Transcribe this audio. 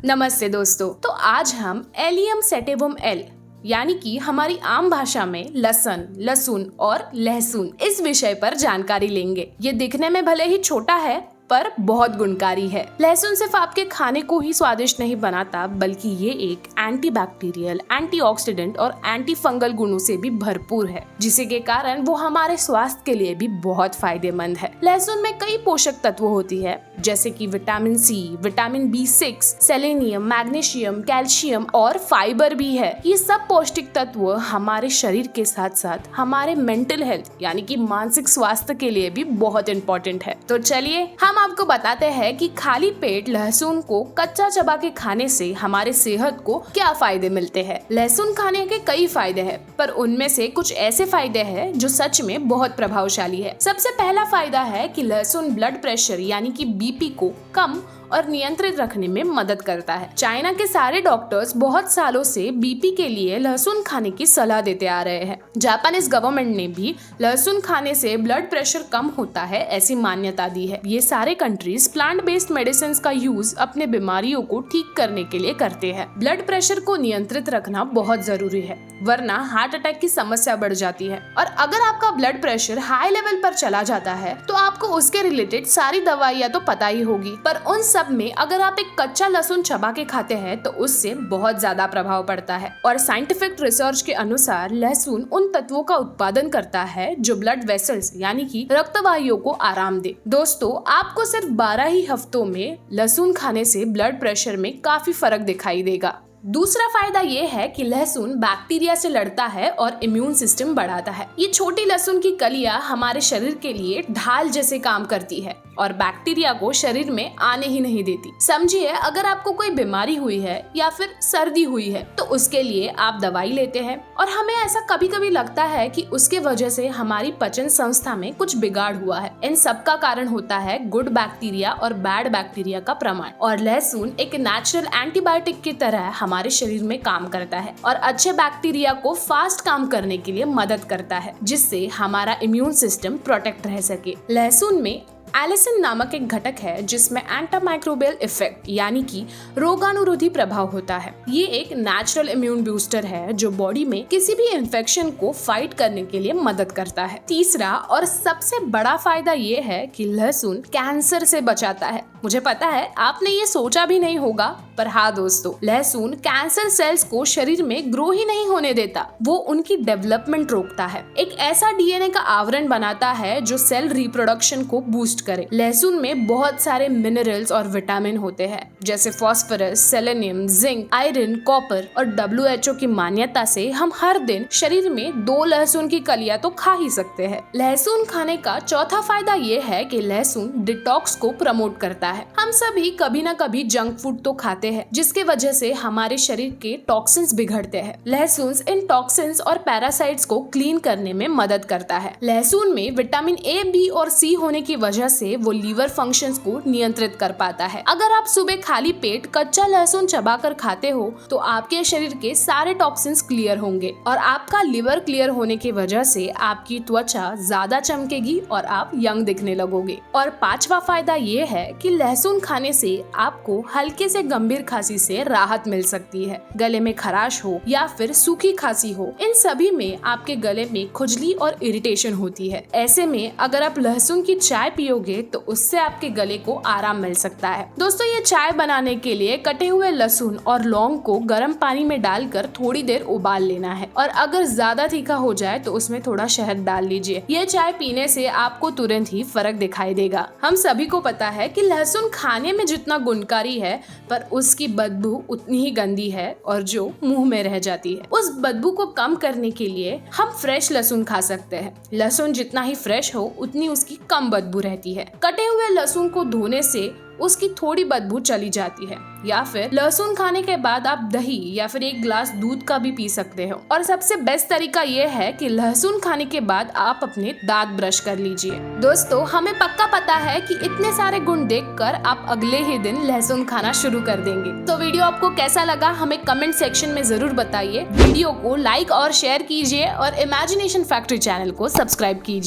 नमस्ते दोस्तों। तो आज हम एलियम सेटेवम एल यानी कि हमारी आम भाषा में लसन, लहसुन और लहसुन इस विषय पर जानकारी लेंगे। ये दिखने में भले ही छोटा है पर बहुत गुणकारी है। लहसुन सिर्फ आपके खाने को ही स्वादिष्ट नहीं बनाता, बल्कि ये एक एंटीबैक्टीरियल, एंटीऑक्सीडेंट और एंटी फंगल गुणों से भी भरपूर है, जिसे के कारण वो हमारे स्वास्थ्य के लिए भी बहुत फायदेमंद है। लहसुन में कई पोषक तत्व होती है, जैसे कि vitamin C, vitamin B6, selenium, magnesium, calcium और फाइबर भी है। ये सब पौष्टिक तत्व हमारे शरीर के साथ साथ हमारे मेंटल हेल्थ यानी कि मानसिक स्वास्थ्य के लिए भी बहुत इंपॉर्टेंट है। तो चलिए हम आपको बताते हैं कि खाली पेट लहसुन को कच्चा चबा के खाने से हमारे सेहत को क्या फायदे मिलते हैं। लहसुन खाने के कई फायदे हैं, पर उनमें से कुछ ऐसे फायदे हैं जो सच में बहुत प्रभावशाली है। सबसे पहला फायदा है कि लहसुन ब्लड प्रेशर यानी कि बीपी को कम और नियंत्रित रखने में मदद करता है। चाइना के सारे डॉक्टर्स बहुत सालों से बीपी के लिए लहसुन खाने की सलाह देते आ रहे हैं। जापानीज गवर्नमेंट ने भी लहसुन खाने से ब्लड प्रेशर कम होता है ऐसी मान्यता दी है। ये सारे कंट्रीज प्लांट बेस्ड मेडिसिन का यूज अपने बीमारियों को ठीक करने के लिए करते हैं। ब्लड प्रेशर को नियंत्रित रखना बहुत जरूरी है, वरना हार्ट अटैक की समस्या बढ़ जाती है। और अगर आपका ब्लड प्रेशर हाई लेवल पर चला जाता है तो आपको उसके रिलेटेड सारी दवाइयाँ तो पता ही होगी, पर उन सब में अगर आप एक कच्चा लहसुन चबा के खाते हैं तो उससे बहुत ज्यादा प्रभाव पड़ता है। और साइंटिफिक रिसर्च के अनुसार लहसुन उन तत्वों का उत्पादन करता है जो ब्लड वेसल्स यानी कि रक्तवाहियों को आराम दे। दोस्तों, आपको सिर्फ 12 ही हफ्तों में लहसुन खाने से ब्लड प्रेशर में काफी फर्क दिखाई देगा। दूसरा फायदा ये है कि लहसुन बैक्टीरिया से लड़ता है और इम्यून सिस्टम बढ़ाता है। ये छोटी लहसुन की कलियां हमारे शरीर के लिए ढाल जैसे काम करती है और बैक्टीरिया को शरीर में आने ही नहीं देती। समझिए, अगर आपको कोई बीमारी हुई है या फिर सर्दी हुई है तो उसके लिए आप दवाई लेते हैं और हमें ऐसा कभी कभी लगता है कि उसके वजह से हमारी पाचन संस्था में कुछ बिगाड़ हुआ है। इन सब का कारण होता है गुड बैक्टीरिया और बैड बैक्टीरिया का प्रमाण। और लहसुन एक नेचुरल एंटीबायोटिक की तरह हमारे शरीर में काम करता है और अच्छे बैक्टीरिया को फास्ट काम करने के लिए मदद करता है, जिससे हमारा इम्यून सिस्टम प्रोटेक्ट रह सके। लहसुन में एलिसिन नामक एक घटक है जिसमें एंटीमाइक्रोबियल इफेक्ट यानी कि रोगाणुरोधी प्रभाव होता है। ये एक नेचुरल इम्यून बूस्टर है जो बॉडी में किसी भी इन्फेक्शन को फाइट करने के लिए मदद करता है। तीसरा और सबसे बड़ा फायदा ये है कि लहसुन कैंसर से बचाता है। मुझे पता है आपने ये सोचा भी नहीं होगा, पर हाँ दोस्तों, लहसुन कैंसर सेल्स को शरीर में ग्रो ही नहीं होने देता, वो उनकी डेवलपमेंट रोकता है। एक ऐसा डीएनए का आवरण बनाता है जो सेल रिप्रोडक्शन को बूस्ट करे। लहसुन में बहुत सारे मिनरल्स और विटामिन होते हैं, जैसे phosphorus, selenium, zinc, iron, copper और WHO की मान्यता से हम हर दिन शरीर में 2 लहसुन की कलियां तो खा ही सकते हैं। लहसुन खाने का चौथा फायदा ये है कि लहसुन डिटॉक्स को प्रमोट करता है। हम सभी कभी न कभी जंक फूड तो खाते हैं, जिसके वजह से हमारे शरीर के टॉक्सिन्स बिगड़ते हैं। लहसुन इन टॉक्सिन्स और पैरासाइट्स को क्लीन करने में मदद करता है। लहसुन में विटामिन A, B और C होने की वजह से वो लीवर फंक्शंस को नियंत्रित कर पाता है। अगर आप सुबह खाली पेट कच्चा लहसुन चबाकर खाते हो तो आपके शरीर के सारे टॉक्सिन्स क्लियर होंगे और आपका लिवर क्लियर होने की वजह से आपकी त्वचा ज्यादा चमकेगी और आप यंग दिखने लगोगे। और पांचवा फायदा ये है कि लहसुन खाने से आपको हल्के से गंभीर खांसी से राहत मिल सकती है। गले में खराश हो या फिर सूखी खांसी हो, इन सभी में आपके गले में खुजली और इरिटेशन होती है। ऐसे में अगर आप लहसुन की चाय पियोगे तो उससे आपके गले को आराम मिल सकता है। दोस्तों, ये चाय बनाने के लिए कटे हुए लहसुन और लौंग को गर्म पानी में डालकर थोड़ी देर उबाल लेना है और अगर ज्यादा तीखा हो जाए तो उसमें थोड़ा शहद डाल लीजिए। ये चाय पीने से आपको तुरंत ही फर्क दिखाई देगा। हम सभी को पता है कि लहसुन खाने में जितना गुणकारी है, पर उसकी बदबू उतनी ही गंदी है और जो मुंह में रह जाती है। उस बदबू को कम करने के लिए हम फ्रेश लहसुन खा सकते हैं। लहसुन जितना ही फ्रेश हो उतनी उसकी कम बदबू रहती है। कटे हुए लहसुन को धोने से उसकी थोड़ी बदबू चली जाती है। या फिर लहसुन खाने के बाद आप दही या फिर एक ग्लास दूध का भी पी सकते हो। और सबसे बेस्ट तरीका ये है कि लहसुन खाने के बाद आप अपने दांत ब्रश कर लीजिए। दोस्तों, हमें पक्का पता है कि इतने सारे गुण देखकर आप अगले ही दिन लहसुन खाना शुरू कर देंगे। तो वीडियो आपको कैसा लगा हमें कमेंट सेक्शन में जरूर बताइए। वीडियो को लाइक और शेयर कीजिए और इमेजिनेशन फैक्ट्री चैनल को सब्सक्राइब कीजिए।